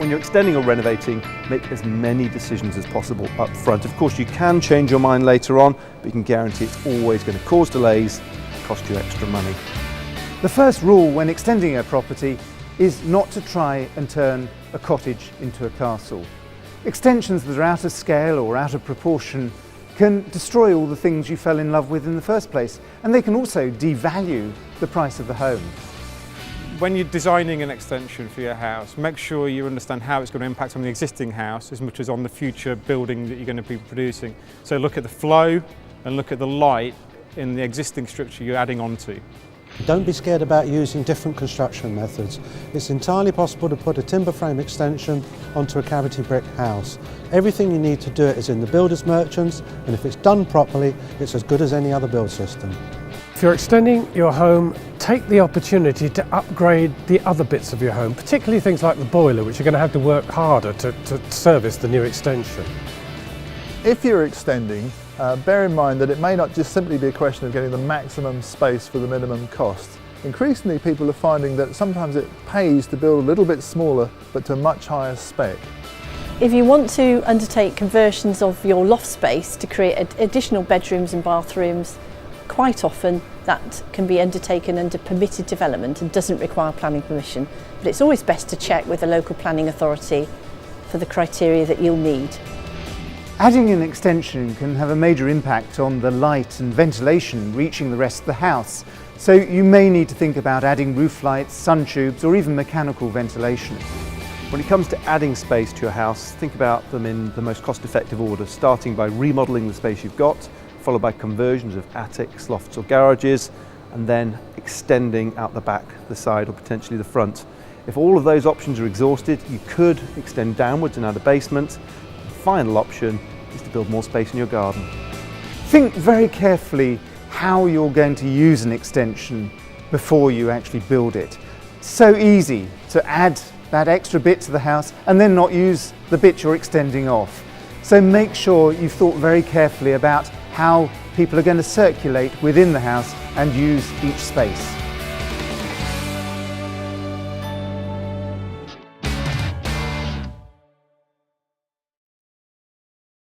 when you're extending or renovating, make as many decisions as possible up front. Of course, you can change your mind later on, but you can guarantee it's always going to cause delays, cost you extra money. The first rule when extending a property is not to try and turn a cottage into a castle. Extensions that are out of scale or out of proportion can destroy all the things you fell in love with in the first place, and they can also devalue the price of the home. When you're designing an extension for your house, make sure you understand how it's going to impact on the existing house as much as on the future building that you're going to be producing. So look at the flow and look at the light in the existing structure you're adding onto. Don't be scared about using different construction methods. It's entirely possible to put a timber frame extension onto a cavity brick house. Everything you need to do it is in the builder's merchants, and if it's done properly, it's as good as any other build system. If you're extending your home, take the opportunity to upgrade the other bits of your home, particularly things like the boiler, which you're going to have to work harder to service the new extension. If you're extending, bear in mind that it may not just simply be a question of getting the maximum space for the minimum cost. Increasingly, people are finding that sometimes it pays to build a little bit smaller but to a much higher spec. If you want to undertake conversions of your loft space to create additional bedrooms and bathrooms, quite often that can be undertaken under permitted development and doesn't require planning permission, but it's always best to check with a local planning authority for the criteria that you'll need. Adding an extension can have a major impact on the light and ventilation reaching the rest of the house, so you may need to think about adding roof lights, sun tubes, or even mechanical ventilation. When it comes to adding space to your house, think about them in the most cost-effective order, starting by remodeling the space you've got, followed by conversions of attics, lofts or garages, and then extending out the back, the side or potentially the front. If all of those options are exhausted, you could extend downwards and add a basement. The final option is to build more space in your garden. Think very carefully how you're going to use an extension before you actually build it. It's so easy to add that extra bit to the house and then not use the bit you're extending off. So make sure you've thought very carefully about how people are going to circulate within the house and use each space.